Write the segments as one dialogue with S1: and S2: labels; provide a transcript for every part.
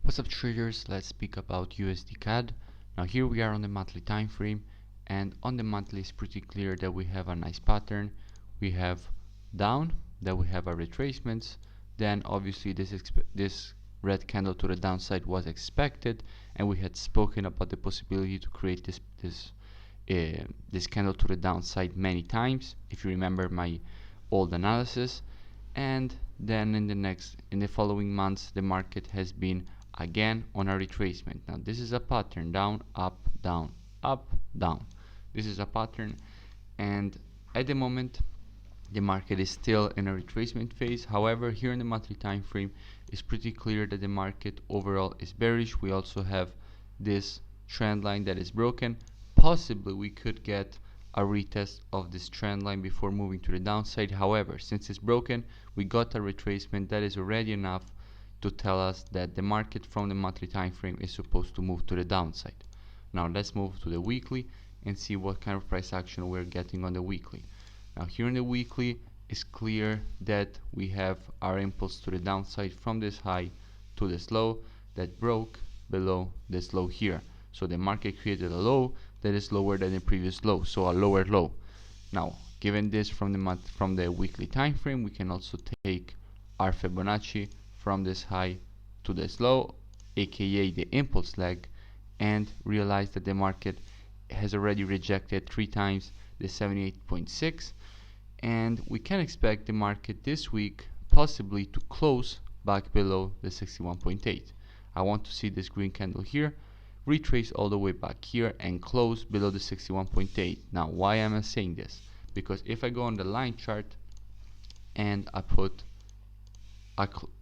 S1: What's up traders, let's speak about USD CAD. Now here we are on the monthly time frame, and on the monthly it's pretty clear that we have a nice pattern. We have down, then we have our retracements, then obviously this red candle to the downside was expected, and we had spoken about the possibility to create this candle to the downside many times, if you remember my old analysis. And then in the following months the market has been again on a retracement. Now this is a pattern: down, up, down, up, down. This is a pattern, and at the moment the market is still in a retracement phase. However, here in the monthly time frame it's pretty clear that the market overall is bearish. We also have this trend line that is broken. Possibly we could get a retest of this trend line before moving to the downside. However, since it's broken, we got a retracement. That is already enough to tell us that the market from the monthly time frame is supposed to move to the downside. Now let's move to the weekly and see what kind of price action we're getting on the weekly. Now here in the weekly, it's clear that we have our impulse to the downside from this high to this low that broke below this low here. So the market created a low that is lower than the previous low, so a lower low. Now, given this from the weekly time frame, we can also take our Fibonacci from this high to this low, aka the impulse leg, and realize that the market has already rejected 3 times the 78.6, and we can expect the market this week possibly to close back below the 61.8. I want to see this green candle here retrace all the way back here and close below the 61.8. Now why am I saying this? Because if I go on the line chart and I put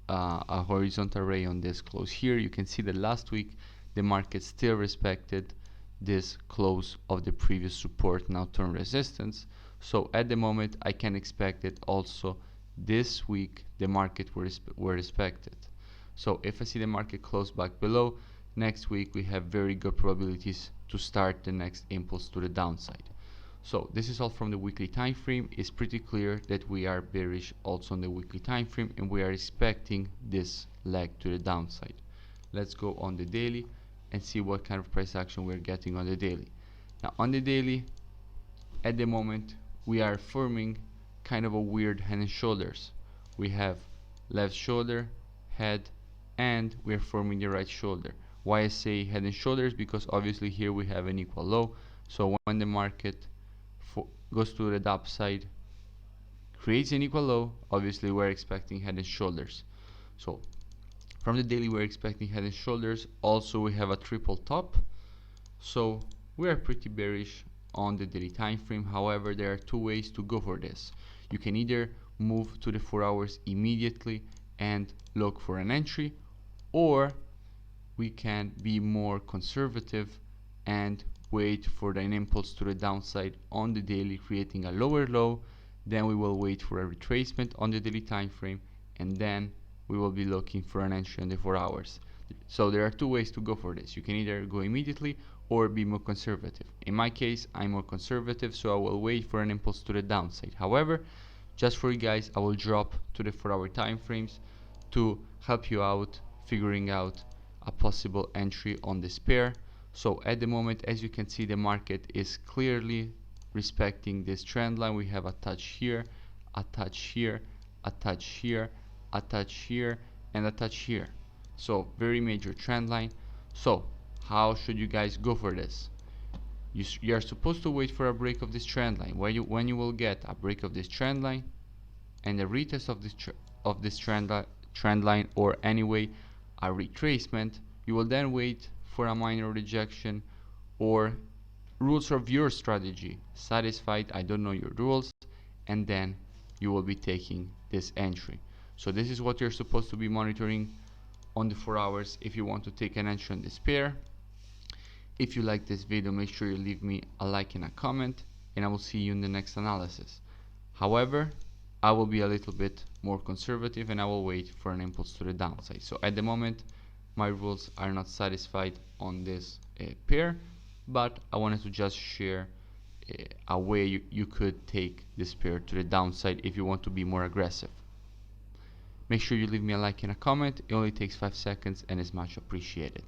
S1: a horizontal ray on this close here, you can see that last week the market still respected this close of the previous support, now turn resistance. So at the moment I can expect that also this week the market were respected. So if I see the market close back below, next week we have very good probabilities to start the next impulse to the downside. So this is all from the weekly time frame. It's pretty clear that we are bearish also on the weekly time frame, and we are expecting this leg to the downside. Let's go on the daily and see what kind of price action we're getting on the daily. Now on the daily, at the moment we are forming kind of a weird head and shoulders. We have left shoulder, head, and we are forming the right shoulder. Why I say head and shoulders? Because obviously here we have an equal low. So when the market goes to the upside, creates an equal low, obviously we're expecting head and shoulders. So from the daily we're expecting head and shoulders. Also we have a triple top. So we are pretty bearish on the daily time frame. However, there are 2 ways to go for this. You can either move to the 4 hours immediately and look for an entry, or we can be more conservative and wait for an impulse to the downside on the daily, creating a lower low. Then we will wait for a retracement on the daily time frame, and then we will be looking for an entry on the 4 hours. So there are 2 ways to go for this. You can either go immediately or be more conservative. In my case, I'm more conservative, so I will wait for an impulse to the downside. However, just for you guys, I will drop to the 4-hour time frames to help you out figuring out a possible entry on this pair. So at the moment, as you can see, the market is clearly respecting this trend line. We have a touch here, a touch here, a touch here, a touch here, and a touch here. So very major trend line. So how should you guys go for this? You are supposed to wait for a break of this trend line. When you will get a break of this trend line and a retest of this trend line, or anyway a retracement, you will then wait for a minor rejection, or rules of your strategy satisfied, I don't know your rules, and then you will be taking this entry. So this is what you're supposed to be monitoring on the 4 hours if you want to take an entry on this pair. If you like this video, make sure you leave me a like and a comment, and I will see you in the next analysis. However, I will be a little bit more conservative and I will wait for an impulse to the downside. So at the moment my rules are not satisfied on this pair, but I wanted to just share a way you could take this pair to the downside if you want to be more aggressive. Make sure you leave me a like and a comment. It only takes 5 seconds and is much appreciated.